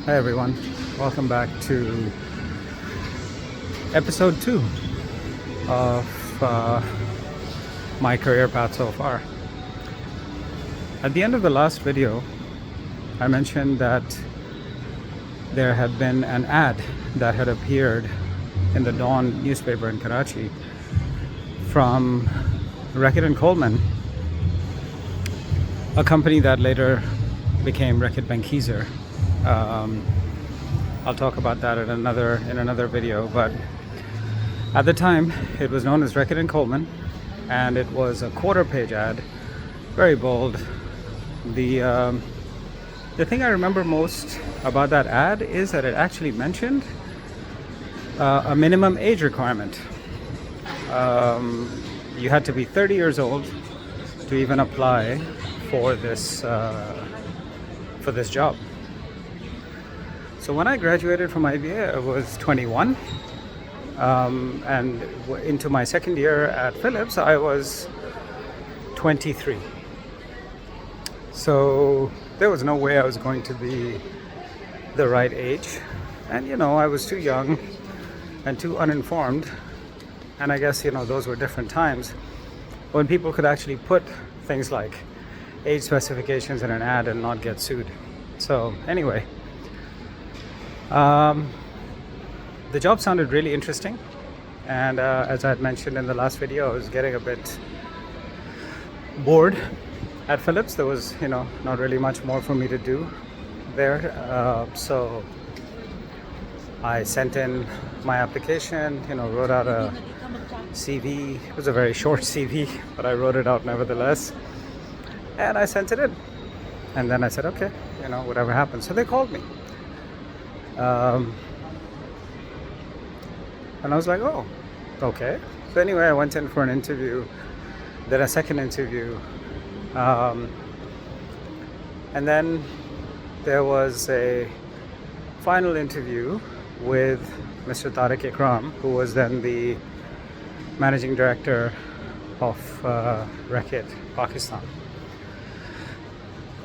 Hi everyone, welcome back to episode 2 of my career path so far. At the end of the last video, I mentioned that there had been an ad that had appeared in the Dawn newspaper in Karachi from Reckitt Colman, a company that later became Reckitt Benkiser. I'll talk about that in another video, but at the time it was known as Reckitt Colman, and it was a quarter-page ad, very bold. The thing I remember most about that ad is that it actually mentioned a minimum age requirement. You had to be 30 years old to even apply for this job. So when I graduated from IBA, I was 21, and into my second year at Philips, I was 23. So there was no way I was going to be the right age, and I was too young and too uninformed, and I guess those were different times when people could actually put things like age specifications in an ad and not get sued. So anyway, the job sounded really interesting, and as I had mentioned in the last video, I was getting a bit bored at Philips. There was not really much more for me to do there, so I sent in my application, wrote out a CV. It was a very short CV, but I wrote it out nevertheless, and I sent it in. And then I said, okay, whatever happens. So they called me. And I was like, oh, okay. So anyway, I went in for an interview, then a second interview. And then there was a final interview with Mr. Tariq Ikram, who was then the managing director of Reckitt Pakistan.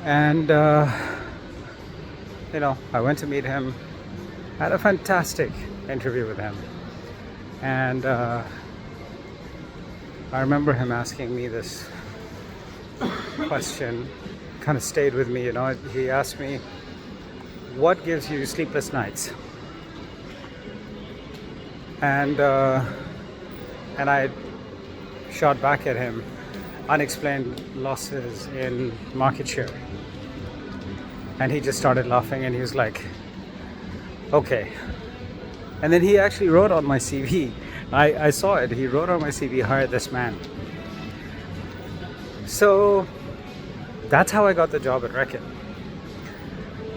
And I went to meet him, had a fantastic interview with him, and I remember him asking me this question, kind of stayed with me. He asked me, what gives you sleepless nights? And I shot back at him, unexplained losses in market share. And he just started laughing, and he was like, okay. And then he actually wrote on my CV, I saw it, he wrote on my CV, hire this man. So that's how I got the job at Reckitt.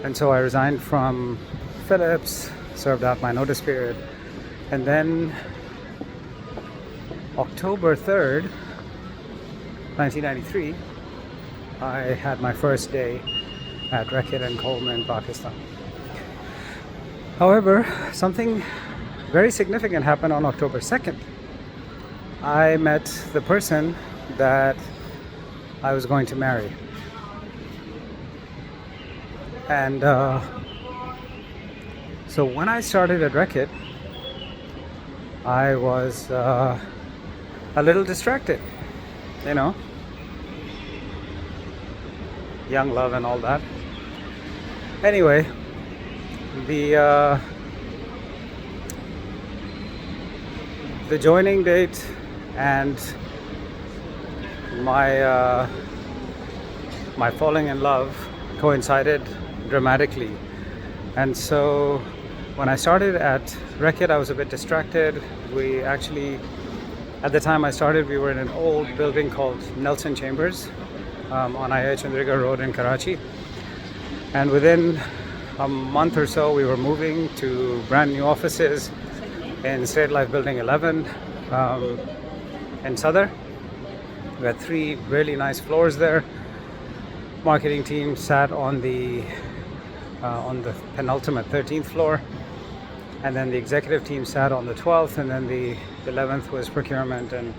And so I resigned from Philips, served out my notice period, and then October 3rd, 1993, I had my first day at Reckitt Colman Pakistan. However, something very significant happened on October 2nd. I met the person that I was going to marry. And so when I started at Reckitt, I was a little distracted, young love and all that. Anyway, the joining date and my falling in love coincided dramatically, and so when I started at Reckitt, I was a bit distracted. We actually, at the time I started, we were in an old building called Nelson Chambers on IH Chandriga Road in Karachi, and within a month or so we were moving to brand new offices in State Life Building 11 in Sadr. We had 3 really nice floors there. Marketing team sat on the penultimate 13th floor, and then the executive team sat on the 12th, and then the 11th was procurement and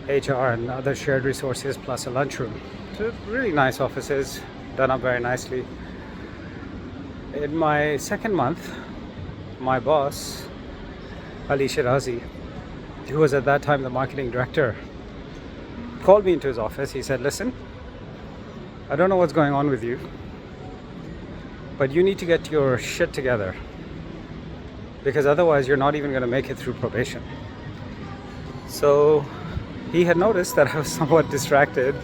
HR and other shared resources, plus a lunchroom. So really nice offices, done up very nicely. in my second month, my boss, Ali Shirazi, who was at that time the marketing director, called me into his office. He said, listen, I don't know what's going on with you, but you need to get your shit together, because otherwise you're not even going to make it through probation. So he had noticed that I was somewhat distracted.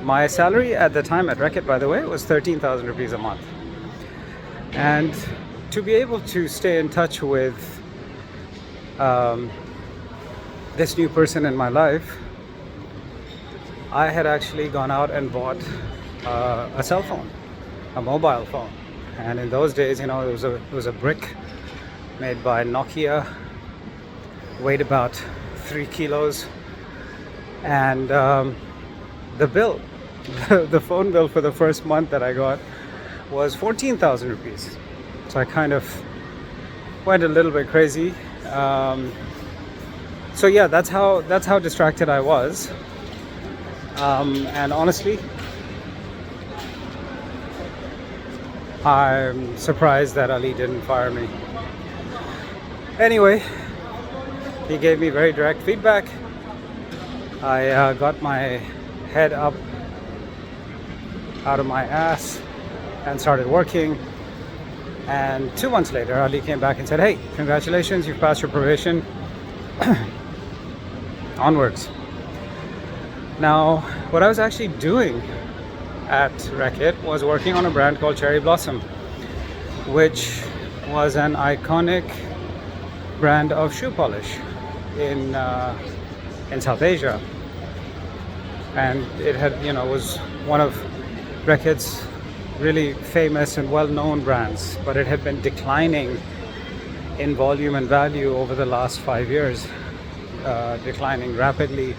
My salary at the time at Reckitt, by the way, was 13,000 rupees a month. And to be able to stay in touch with this new person in my life, I had actually gone out and bought a cell phone, a mobile phone. And in those days, it was a brick made by Nokia, weighed about 3 kilos, and the bill, the phone bill for the first month that I got was 14,000 rupees. So I kind of went a little bit crazy. So yeah, that's how distracted I was. And honestly, I'm surprised that Ali didn't fire me. Anyway, he gave me very direct feedback. I got my head up out of my ass and started working. And 2 months later, Ali came back and said, hey, congratulations, you've passed your probation. Onwards. Now, what I was actually doing at Reckitt was working on a brand called Cherry Blossom, which was an iconic brand of shoe polish in South Asia. And it had, was one of Reckitt's really famous and well-known brands, but it had been declining in volume and value over the last 5 years, declining rapidly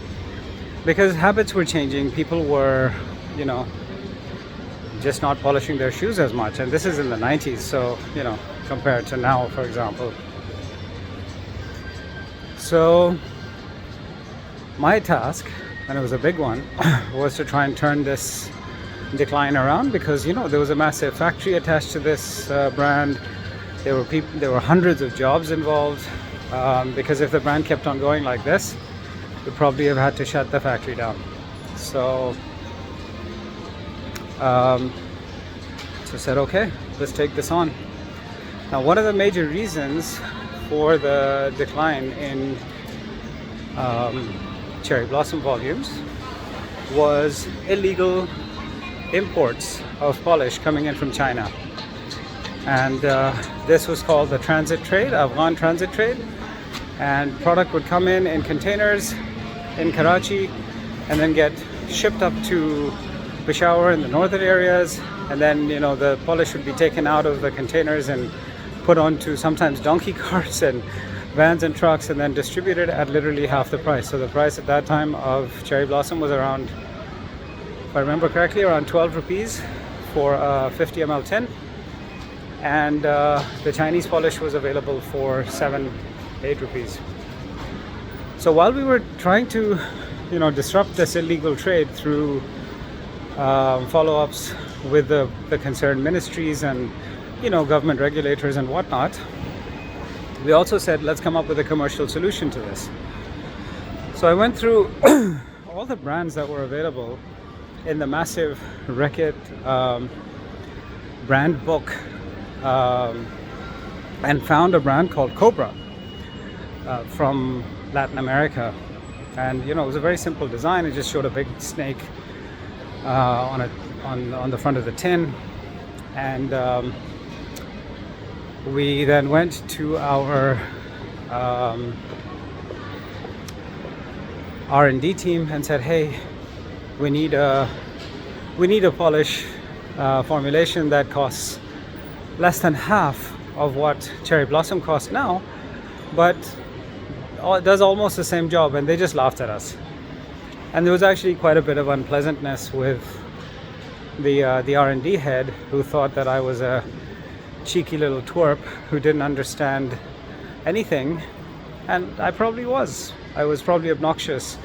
because habits were changing. People were, just not polishing their shoes as much, and this is in the 90s, so compared to now, for example. So my task, and it was a big one, was to try and turn this decline around, because there was a massive factory attached to this brand. There were hundreds of jobs involved, because if the brand kept on going like this, we'd probably have had to shut the factory down. So said, okay, let's take this on. Now, one of the major reasons for the decline in Cherry Blossom volumes was illegal imports of polish coming in from China. And this was called the Transit Trade, Afghan Transit Trade. And product would come in containers in Karachi and then get shipped up to Peshawar in the northern areas. And then, the polish would be taken out of the containers and put onto sometimes donkey carts and vans and trucks, and then distributed at literally half the price. So the price at that time of Cherry Blossom was around, if I remember correctly, around 12 rupees for a 50 ml tin. And the Chinese polish was available for 7-8 rupees. So while we were trying to, disrupt this illegal trade through follow-ups with the concerned ministries and, government regulators and whatnot, we also said, let's come up with a commercial solution to this. So I went through all the brands that were available in the massive Reckitt brand book, and found a brand called Cobra from Latin America. And it was a very simple design. It just showed a big snake on the front of the tin. And we then went to our R&D team and said, hey, we need a polish formulation that costs less than half of what Cherry Blossom costs now, but does almost the same job. And they just laughed at us. And there was actually quite a bit of unpleasantness with the R&D head, who thought that I was a cheeky little twerp who didn't understand anything. And I probably was. I was probably obnoxious.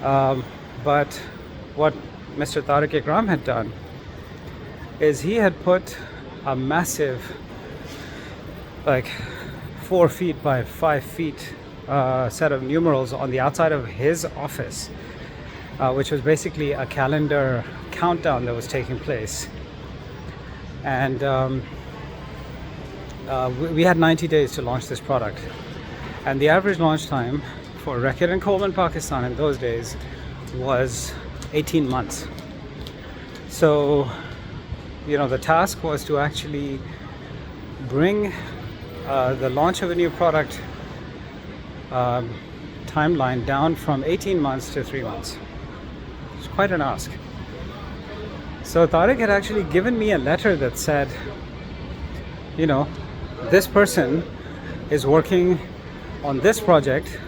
But what Mr. Tariq Ikram had done is he had put a massive, like 4 feet by 5 feet set of numerals on the outside of his office, which was basically a calendar countdown that was taking place. And we had 90 days to launch this product. And the average launch time for Reckitt Colman Pakistan in those days was 18 months. So, the task was to actually bring the launch of a new product timeline down from 18 months to 3 months. It's quite an ask. So Tariq had actually given me a letter that said, this person is working on this project.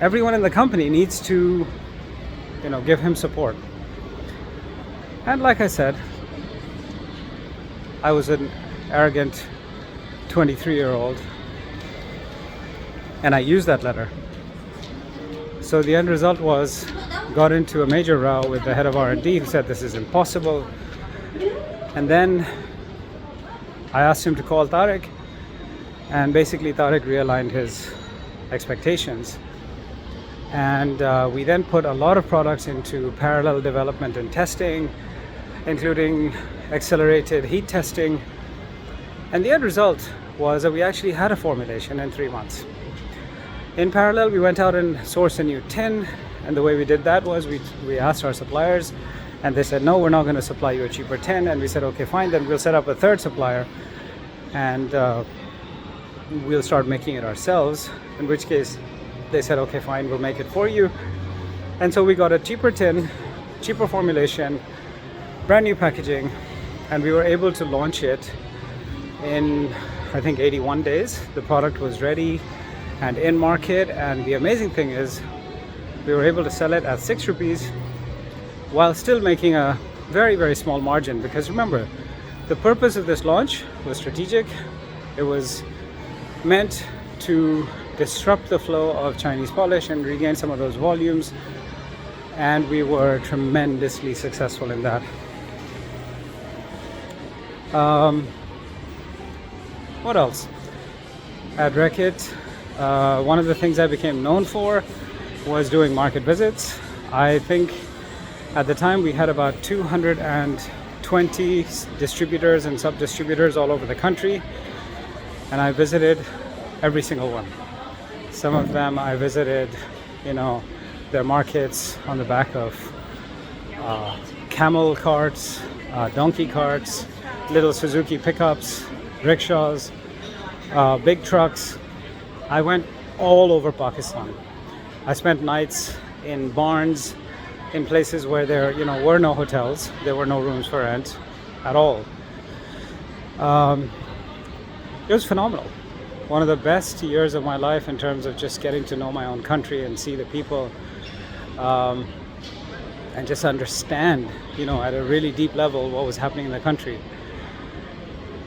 Everyone in the company needs to, give him support. And like I said, I was an arrogant 23-year-old, and I used that letter. So the end result was, got into a major row with the head of R&D, who said this is impossible. And then I asked him to call Tariq, and basically Tariq realigned his expectations. And we then put a lot of products into parallel development and testing, including accelerated heat testing. And the end result was that we actually had a formulation in 3 months. In parallel, we went out and sourced a new tin, and the way we did that was we asked our suppliers, and they said, no, we're not going to supply you a cheaper tin. And we said, okay, fine, then we'll set up a third supplier, and we'll start making it ourselves, in which case they said, okay, fine, we'll make it for you. And so we got a cheaper tin, cheaper formulation, brand new packaging, and we were able to launch it in, I think, 81 days. The product was ready and in market, and the amazing thing is we were able to sell it at 6 rupees while still making a very, very small margin. Because remember, the purpose of this launch was strategic. It was meant to disrupt the flow of Chinese polish and regain some of those volumes, and we were tremendously successful in that. What else? At Reckitt, one of the things I became known for was doing market visits. I think at the time we had about 220 distributors and sub-distributors all over the country, and I visited every single one. Some of them I visited, their markets on the back of camel carts, donkey carts, little Suzuki pickups, rickshaws, big trucks. I went all over Pakistan. I spent nights in barns, in places where there were no hotels, there were no rooms for rent at all. It was phenomenal. One of the best years of my life in terms of just getting to know my own country and see the people, and just understand, at a really deep level what was happening in the country.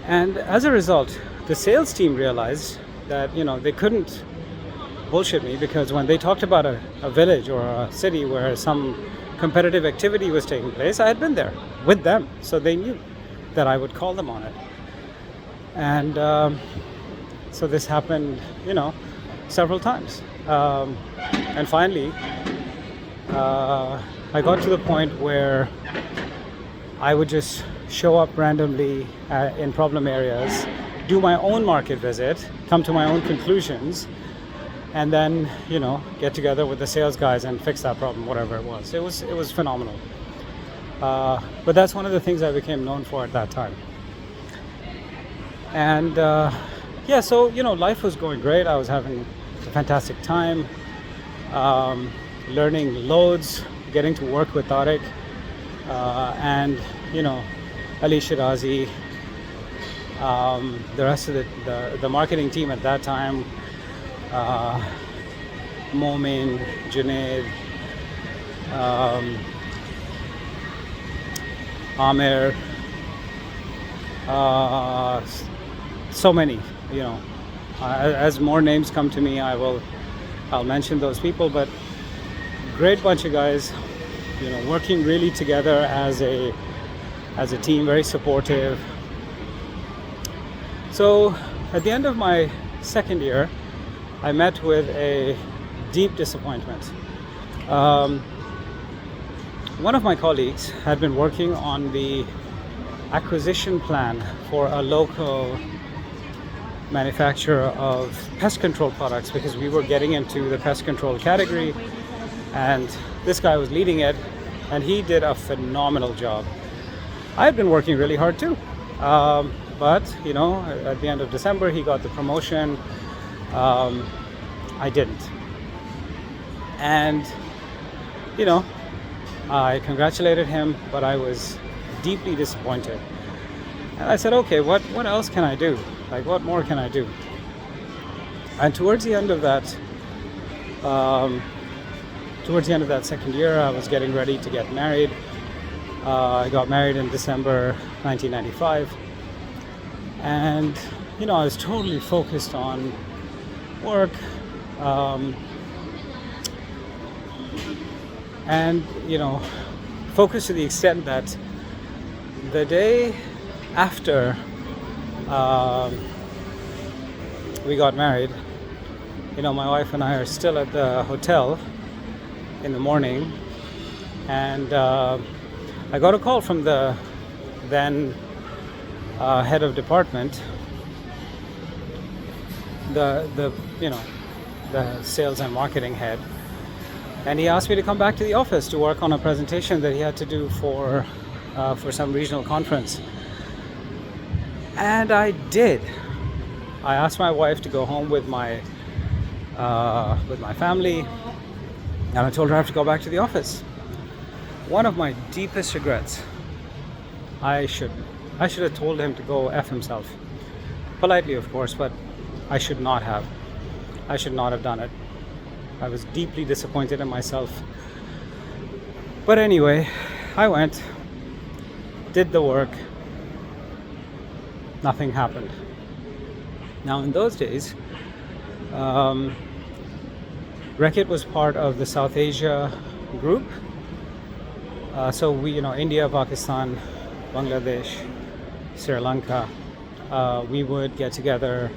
And as a result, the sales team realized that, they couldn't bullshit me, because when they talked about a village or a city where some competitive activity was taking place, I had been there with them. So they knew that I would call them on it. And so this happened, several times. And finally, I got to the point where I would just show up randomly in problem areas, do my own market visit, come to my own conclusions, and then, get together with the sales guys and fix that problem, whatever it was. It was phenomenal. But that's one of the things I became known for at that time. And so, life was going great. I was having a fantastic time, learning loads, getting to work with Tariq, and, Ali Shirazi, the rest of the marketing team at that time, Momin, Junaid, Amir, so many, as more names come to me, I'll mention those people. But great bunch of guys, working really together as a as a team, very supportive. So at the end of my second year, I met with a deep disappointment. One of my colleagues had been working on the acquisition plan for a local manufacturer of pest control products, because we were getting into the pest control category, and this guy was leading it, and he did a phenomenal job. I had been working really hard too, but at the end of December he got the promotion. I didn't, and I congratulated him, but I was deeply disappointed. And I said, okay, what else can I do? Like, what more can I do? And towards the end of that second year, I was getting ready to get married. I got married in December 1995. And, I was totally focused on work. And focused to the extent that the day after we got married, my wife and I are still at the hotel in the morning, and I got a call from the then head of department, the sales and marketing head, and he asked me to come back to the office to work on a presentation that he had to do for some regional conference. And I did. I asked my wife to go home with my family, and I told her I have to go back to the office. One of my deepest regrets. I should have told him to go F himself. Politely, of course, but I should not have. I should not have done it. I was deeply disappointed in myself. But anyway, I went, did the work. Nothing happened. Now, in those days, Reckitt was part of the South Asia group. So we, India, Pakistan, Bangladesh, Sri Lanka, we would get together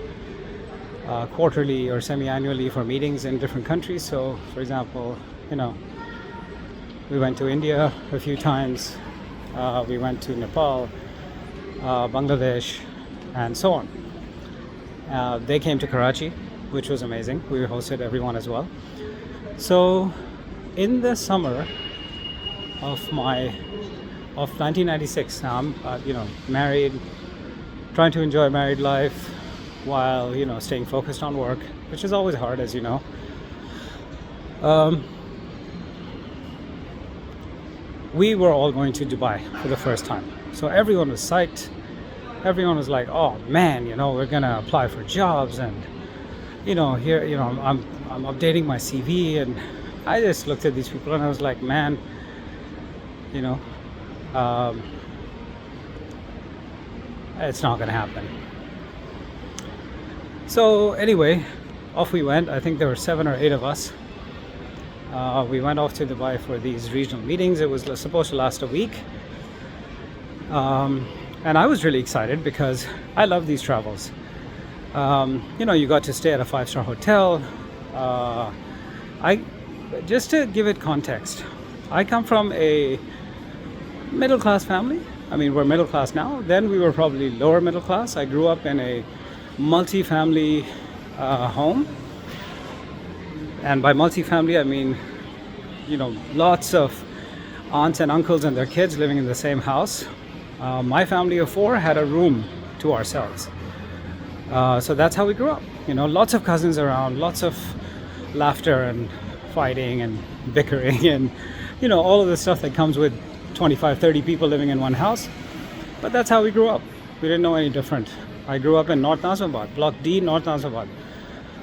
quarterly or semi-annually for meetings in different countries. So, for example, we went to India a few times, we went to Nepal, Bangladesh, and so on. They came to Karachi, which was amazing. We hosted everyone as well. So, in the summer of 1996, now I'm married, trying to enjoy married life while staying focused on work, which is always hard, as you know. We were all going to Dubai for the first time, so everyone was psyched. Everyone was like, oh man, we're gonna apply for jobs, and here I'm updating my CV, and I just looked at these people and I was like, man, it's not gonna happen. So anyway, off we went. I think there were 7 or 8 of us. We went off to Dubai for these regional meetings. It was supposed to last a week. And I was really excited because I love these travels. You got to stay at a 5-star hotel. Just to give it context, I come from a middle-class family. I mean, we're middle class now. Then we were probably lower middle class. I grew up in a multi-family home. And by multi-family, I mean, lots of aunts and uncles and their kids living in the same house. My family of 4 had a room to ourselves. So that's how we grew up. Lots of cousins around, lots of laughter and fighting and bickering and, all of the stuff that comes with 25, 30 people living in one house. But that's how we grew up. We didn't know any different. I grew up in North Nazimabad, Block D, North Nazimabad.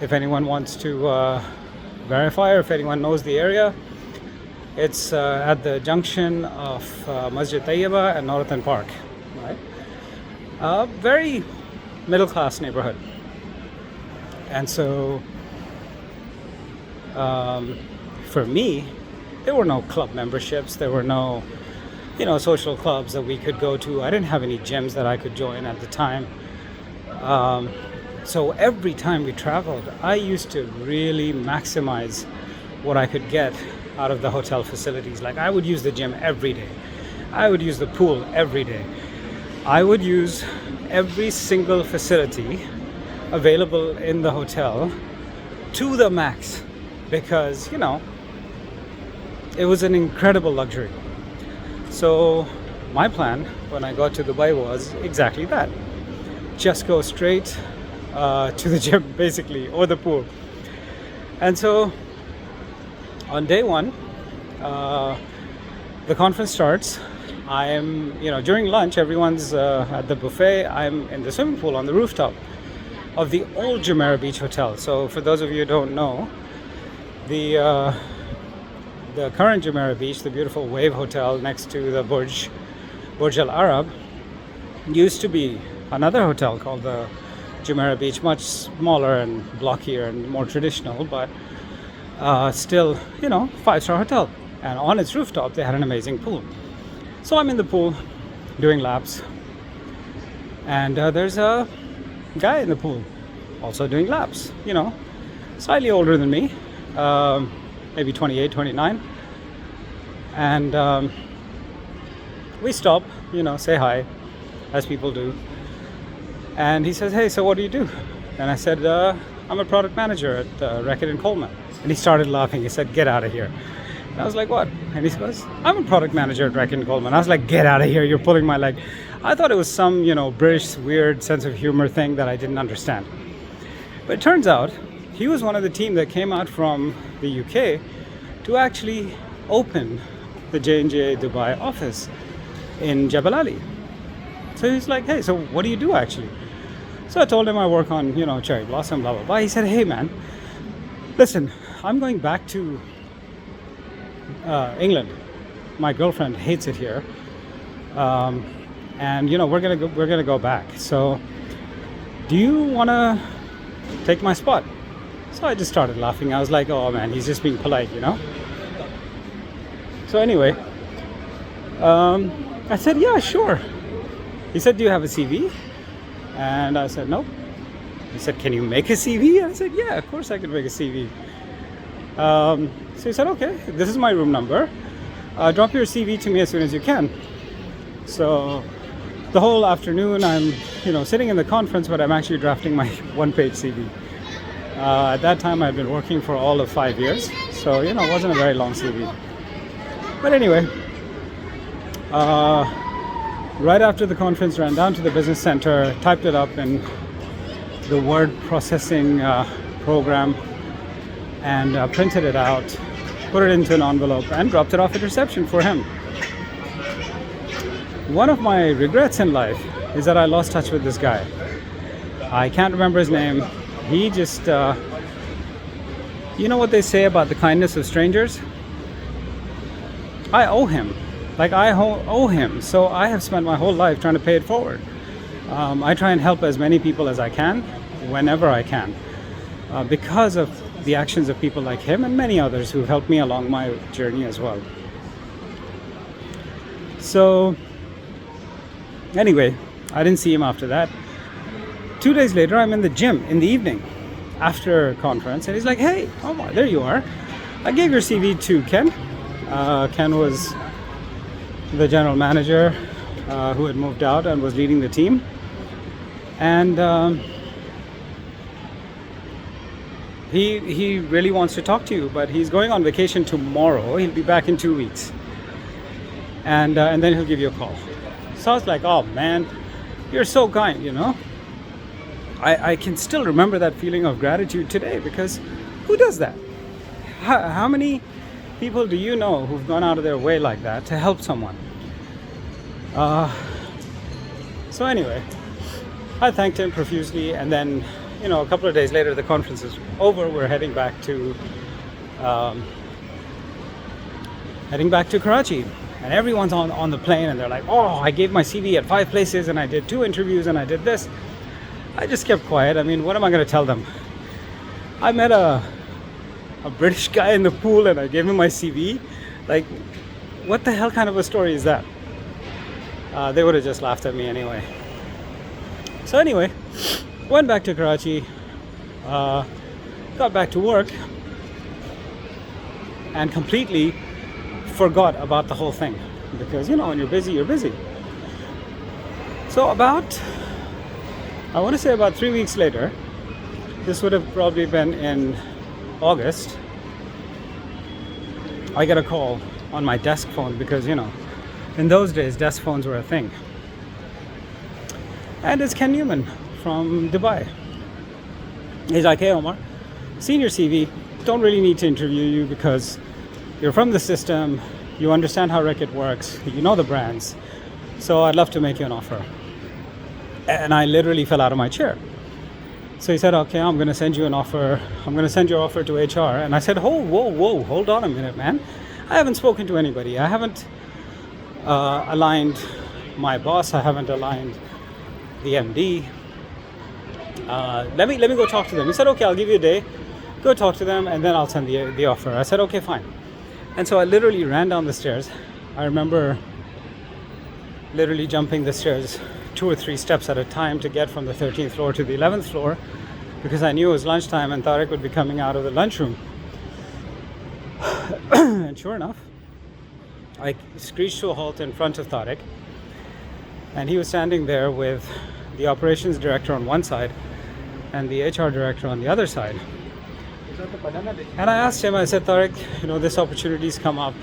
If anyone wants to verify, or if anyone knows the area, it's at the junction of Masjid Tayyaba and Northern Park, right? Very middle-class neighborhood. And so for me, there were no club memberships, there were no social clubs that we could go to. I didn't have any gyms that I could join at the time. Um, so every time we traveled, I used to really maximize what I could get out of the hotel facilities. Like, I would use the gym every day. I would use the pool every day. I would use every single facility available in the hotel to the max because, it was an incredible luxury. So my plan when I got to Dubai was exactly that. Just go straight to the gym, basically, or the pool. And so on day one, the conference starts. I am, during lunch, everyone's at the buffet. I'm in the swimming pool on the rooftop of the old Jumeirah Beach Hotel. So for those of you who don't know, the current Jumeirah Beach, the beautiful Wave Hotel next to the Burj Al Arab, used to be another hotel called the Jumeirah Beach, much smaller and blockier and more traditional, but still, 5-star hotel. And on its rooftop, they had an amazing pool. So I'm in the pool doing laps, and there's a guy in the pool also doing laps, slightly older than me, maybe 28, 29. And we stop, say hi, as people do. And he says, "Hey, so what do you do?" And I said, "I'm a product manager at Reckitt Colman." And he started laughing. He said, "Get out of here." And I was like, "What?" And he goes, "I'm a product manager at Reckitt Colman." I was like, "Get out of here, you're pulling my leg." I thought it was some, British weird sense of humor thing that I didn't understand. But it turns out he was one of the team that came out from the UK to actually open the J&J Dubai office in Jebel Ali. So he's like, "Hey, so what do you do actually?" So I told him I work on, cherry blossom, blah, blah, blah. He said, "Hey, man, listen, I'm going back to England. My girlfriend hates it here. And, we're gonna go back. So do you want to take my spot?" So I just started laughing. I was like, "Oh, man, he's just being polite, So anyway, I said, "Yeah, sure." He said, "Do you have a CV?" And I said, "No." He said, "Can you make a CV?" I said, "Yeah, of course I can make a CV." So he said, "Okay, this is my room number. Drop your CV to me as soon as you can." So the whole afternoon I'm, sitting in the conference, but I'm actually drafting my one-page CV. At that time I'd been working for all of 5 years, so, it wasn't a very long CV. But anyway, right after the conference, ran down to the business center, typed it up in the word processing program, and printed it out, put it into an envelope, and dropped it off at reception for him. One of my regrets in life is that I lost touch with this guy. I can't remember his name. He just, you know what they say about the kindness of strangers? I owe him. I owe him. So I have spent my whole life trying to pay it forward. I try and help as many people as I can, whenever I can, because of the actions of people like him and many others who've helped me along my journey as well. So anyway, I didn't see him after that. 2 days later, I'm in the gym in the evening after conference, and he's like, "Hey, Omar, there you are. I gave your CV to Ken." Ken was the general manager who had moved out and was leading the team. And he really wants to talk to you, but he's going on vacation tomorrow. He'll be back in 2 weeks. And then he'll give you a call. So I was like, "Oh, man, you're so kind, I can still remember that feeling of gratitude today, because who does that? How many people do you know who've gone out of their way like that to help someone? So anyway, I thanked him profusely, and then, a couple of days later, the conference is over. We're heading back to Karachi, and everyone's on the plane, and they're like, "Oh, I gave my CV at 5 places, and I did 2 interviews, and I did this." I just kept quiet. I mean, what am I going to tell them? I met a British guy in the pool, and I gave him my CV. What the hell kind of a story is that? they would have just laughed at me anyway. So anyway, went back to Karachi, got back to work, and completely forgot about the whole thing, because when you're busy, you're busy. So I want to say about 3 weeks later, this would have probably been in August, I get a call on my desk phone, because in those days desk phones were a thing. And it's Ken Newman from Dubai. He's like, "Hey Omar, seen your CV, don't really need to interview you because you're from the system, you understand how Reckitt works, you know the brands, so I'd love to make you an offer." And I literally fell out of my chair. So he said, "Okay, I'm going to send you an offer. I'm going to send your offer to HR." And I said, whoa, hold on a minute, man. I haven't spoken to anybody. I haven't aligned my boss. I haven't aligned the MD. Let me go talk to them. He said, "Okay, I'll give you a day. Go talk to them, and then I'll send the offer." I said, "Okay, fine." And so I literally ran down the stairs. I remember literally jumping the stairs 2 or 3 steps at a time to get from the 13th floor to the 11th floor, because I knew it was lunchtime and Tariq would be coming out of the lunchroom. And sure enough, I screeched to a halt in front of Tariq, and he was standing there with the operations director on one side and the HR director on the other side. And I asked him, I said, "Tariq, this opportunity's come up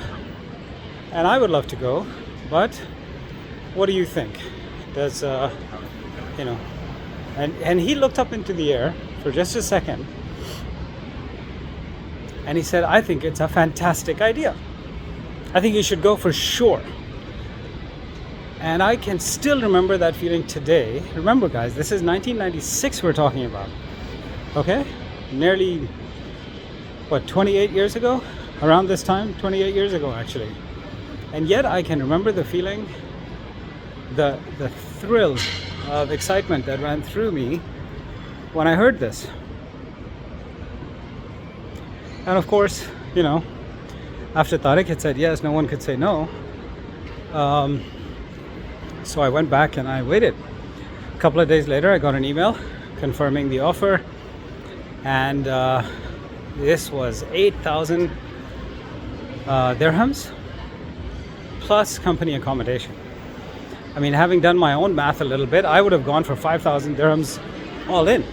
and I would love to go, but what do you think? Does and he looked up into the air for just a second, and he said, "I think it's a fantastic idea. I think you should go for sure." And I can still remember that feeling today. Remember, guys, this is 1996 we're talking about. Okay? Nearly 28 years ago? Around this time, 28 years ago actually. And yet I can remember the feeling, the thrill of excitement that ran through me when I heard this. And of course, after Tariq had said yes, no one could say no. So I went back and I waited. A couple of days later, I got an email confirming the offer, and this was 8,000 dirhams plus company accommodation. I mean, having done my own math a little bit, I would have gone for 5,000 dirhams all in,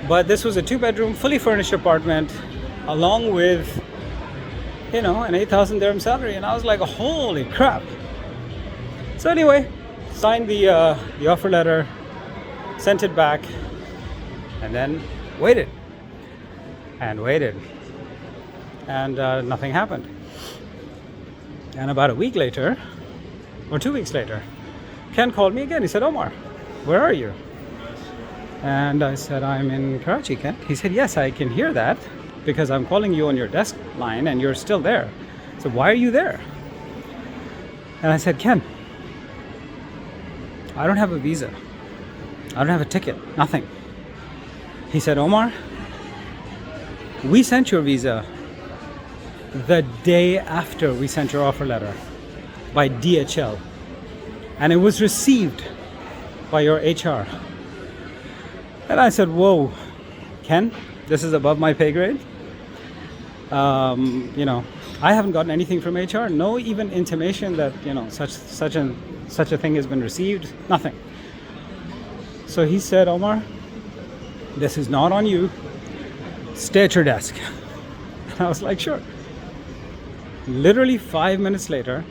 But this was a 2-bedroom, fully furnished apartment, along with, an 8,000 dirham salary. And I was like, holy crap. So anyway, signed the offer letter, sent it back, and then waited. And nothing happened. And about a week later, or 2 weeks later, Ken called me again. He said, "Omar, where are you?" And I said, "I'm in Karachi, Ken." He said, "Yes, I can hear that because I'm calling you on your desk line and you're still there. So why are you there?" And I said, "Ken, I don't have a visa. I don't have a ticket, nothing." He said, "Omar, we sent your visa the day after we sent your offer letter by DHL, and it was received by your HR." And I said, "Whoa, Ken, this is above my pay grade. I haven't gotten anything from HR, no even intimation that such a thing has been received, nothing." So he said, "Omar, this is not on you. Stay at your desk." And I was like, "Sure." Literally 5 minutes later,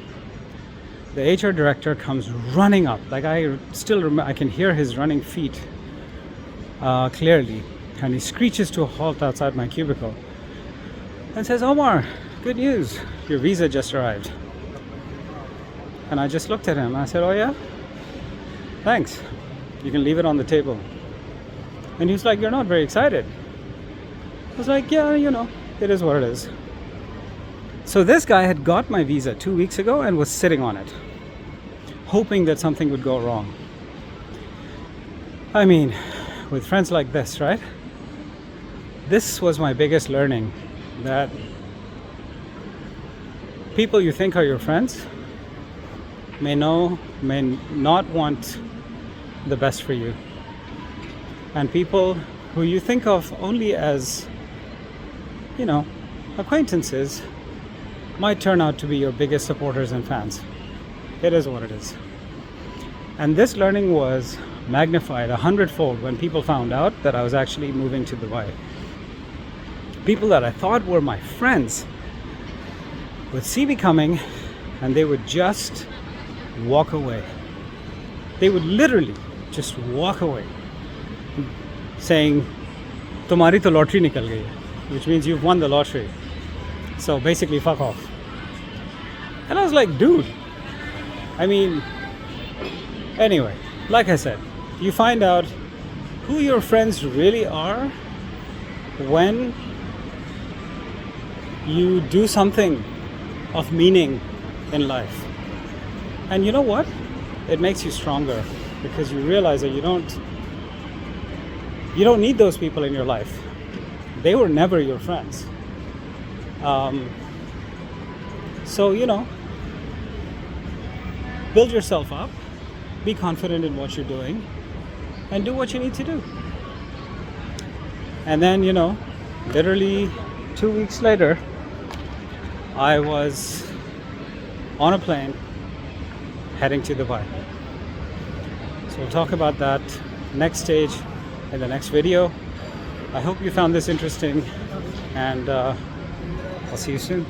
the HR director comes running up. Like I can hear his running feet clearly. And he screeches to a halt outside my cubicle and says, "Omar, good news. Your visa just arrived." And I just looked at him. I said, "Oh yeah? Thanks. You can leave it on the table." And he's like, "You're not very excited." I was like, "Yeah, it is what it is." So this guy had got my visa 2 weeks ago and was sitting on it, hoping that something would go wrong. I mean, with friends like this, right? This was my biggest learning, that people you think are your friends may know, may not want the best for you. And people who you think of only as, acquaintances might turn out to be your biggest supporters and fans. It is what it is. And this learning was magnified 100-fold when people found out that I was actually moving to Dubai. People that I thought were my friends would see me coming and they would just walk away. They would literally just walk away, saying, "Tumhari to lottery nikal gayi hai," which means you've won the lottery. So basically, fuck off. And I was like, dude, anyway, like I said, you find out who your friends really are when you do something of meaning in life. And you know what? It makes you stronger because you realize that you don't need those people in your life. They were never your friends. So, build yourself up, be confident in what you're doing, and do what you need to do. And then, literally 2 weeks later, I was on a plane heading to Dubai. So we'll talk about that next stage in the next video. I hope you found this interesting, and I'll see you soon.